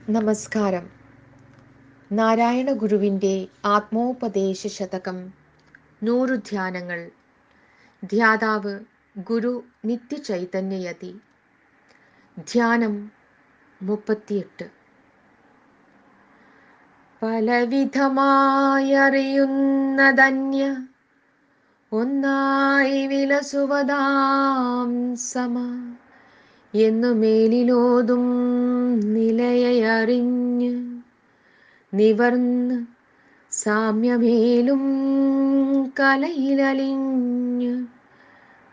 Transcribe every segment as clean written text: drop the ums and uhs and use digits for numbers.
നമസ്കാരം. നാരായണ ഗുരുവിൻ്റെ ആത്മോപദേശ ശതകം 100 ധ്യാനങ്ങൾ. ധ്യാതാവ് ഗുരു നിത്യചൈതന്യയതി. ധ്യാനം 38. പലവിധമായറിയുന്നതന്യ ഒന്നായി വിലസുവതാം സമ എന്നു മേലിലോതും നിലയറിഞ്ഞ് നിവർന്ന് സാമ്യമേലും കലയിലലിഞ്ഞു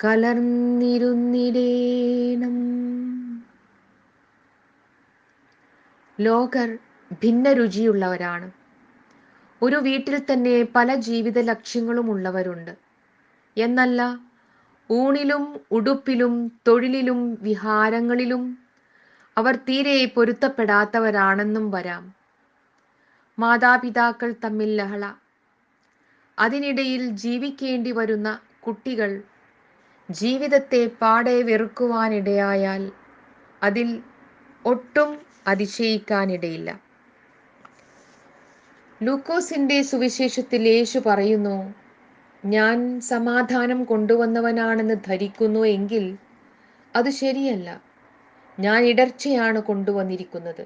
കലർന്നിരുന്നിടേണം. ലോകർ ഭിന്ന രുചിയുള്ളവരാണ്. ഒരു വീട്ടിൽ തന്നെ പല ജീവിത ലക്ഷ്യങ്ങളും ഉള്ളവരുണ്ട്. എന്നല്ല, ഊണിലും ഉടുപ്പിലും തൊഴിലിലും വിഹാരങ്ങളിലും അവർ തീരെ പൊരുത്തപ്പെടാത്തവരാണെന്നും വരാം. മാതാപിതാക്കൾ തമ്മിൽ ലഹള, അതിനിടയിൽ ജീവിക്കേണ്ടി വരുന്ന കുട്ടികൾ ജീവിതത്തെ പാടെ വെറുക്കുവാനിടയായാൽ അതിൽ ഒട്ടും അതിശയിക്കാനിടയില്ല. ലൂക്കോസിന്റെ സുവിശേഷത്തിൽ യേശു പറയുന്നു, ഞാൻ സമാധാനം കൊണ്ടുവന്നവനാണെന്ന് ധരിക്കുന്നു എങ്കിൽ അത് ശരിയല്ല, ഞാൻ ഇടർച്ചയാണ് കൊണ്ടുവന്നിരിക്കുന്നത്.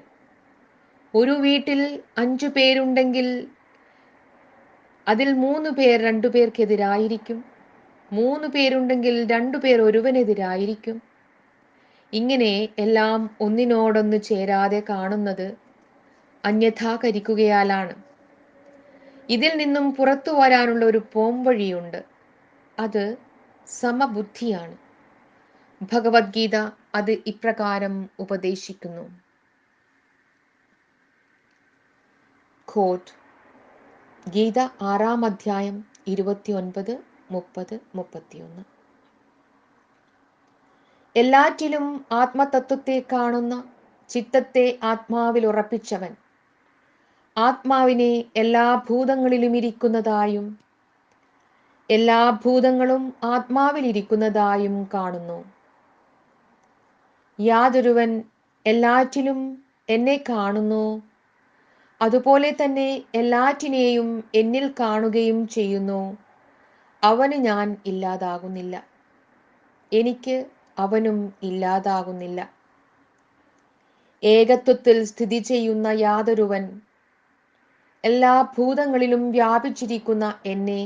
ഒരു വീട്ടിൽ 5 പേരുണ്ടെങ്കിൽ അതിൽ 3 പേർ 2 പേർക്കെതിരായിരിക്കും. 3 പേരുണ്ടെങ്കിൽ 2 പേർ ഒരുവനെതിരായിരിക്കും. ഇങ്ങനെ എല്ലാം ഒന്നിനോടൊന്ന് ചേരാതെ കാണുന്നത് അന്യഥാകരിക്കുകയാലാണ്. ഇതിൽ നിന്നും പുറത്തു വരാനുള്ള ഒരു പോംവഴിയുണ്ട്. അത് സമബുദ്ധിയാണ്. ഭഗവത്ഗീത അത് ഇപ്രകാരം ഉപദേശിക്കുന്നു. ഖോട്ട്. ഗീത 6-ാം അധ്യായം 29, 30, 31. എല്ലാറ്റിലും ആത്മതത്വത്തെ കാണുന്ന ചിത്തത്തെ ആത്മാവിൽ ഉറപ്പിച്ചവൻ ആത്മാവിനെ എല്ലാ ഭൂതങ്ങളിലും ഇരിക്കുന്നതായും എല്ലാ ഭൂതങ്ങളും ആത്മാവിൽ ഇരിക്കുന്നതായും കാണുന്നു. യാതൊരുവൻ എല്ലാറ്റിലും എന്നെ കാണുന്നു, അതുപോലെ തന്നെ എല്ലാറ്റിനെയും എന്നിൽ കാണുകയും ചെയ്യുന്നു, അവന് ഞാൻ ഇല്ലാതാകുന്നില്ല, എനിക്ക് അവനും ഇല്ലാതാകുന്നില്ല. ഏകത്വത്തിൽ സ്ഥിതി ചെയ്യുന്ന യാതൊരുവൻ എല്ലാ ഭൂതങ്ങളിലും വ്യാപിച്ചിരിക്കുന്ന എന്നെ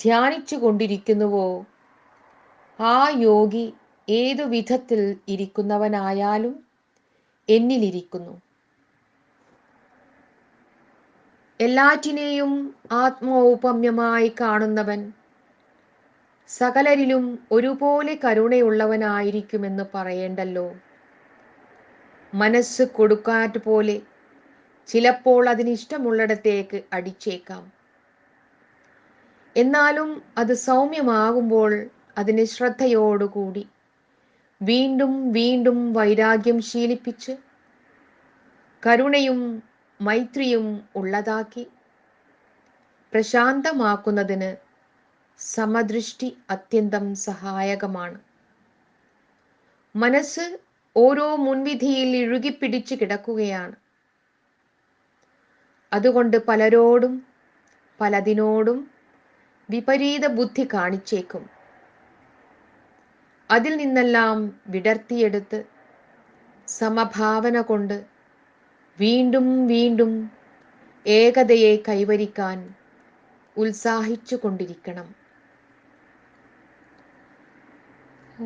ധ്യാനിച്ചു കൊണ്ടിരിക്കുന്നുവോ, ആ യോഗി ഏതു വിധത്തിൽ ഇരിക്കുന്നവനായാലും എന്നിലിരിക്കുന്നു. എല്ലാറ്റിനെയും ആത്മൗപമ്യമായി കാണുന്നവൻ സകലരിലും ഒരുപോലെ കരുണയുള്ളവനായിരിക്കുമെന്ന് പറയേണ്ടല്ലോ. മനസ്സ് കൊടുക്കാറ്റ് പോലെ ചിലപ്പോൾ അതിനിഷ്ടമുള്ളിടത്തേക്ക് അടിച്ചേക്കാം. എന്നാലും അത് സൗമ്യമാകുമ്പോൾ അതിനെ ശ്രദ്ധയോടുകൂടി വീണ്ടും വീണ്ടും വൈരാഗ്യം ശീലിപ്പിച്ച് കരുണയും മൈത്രിയും ഉള്ളതാക്കി പ്രശാന്തമാക്കുന്നതിന് സമദൃഷ്ടി അത്യന്തം സഹായകമാണ്. മനസ്സ് ഓരോ മുൻവിധിയിൽ ഇഴുകിപ്പിടിച്ച് കിടക്കുകയാണ്. അതുകൊണ്ട് പലരോടും പലതിനോടും വിപരീത ബുദ്ധി കാണിച്ചേക്കും. അതിൽ നിന്നെല്ലാം വിടർത്തിയെടുത്ത് സമഭാവന കൊണ്ട് വീണ്ടും വീണ്ടും ഏകതയെ കൈവരിക്കാൻ ഉത്സാഹിച്ചു കൊണ്ടിരിക്കണം. ഓ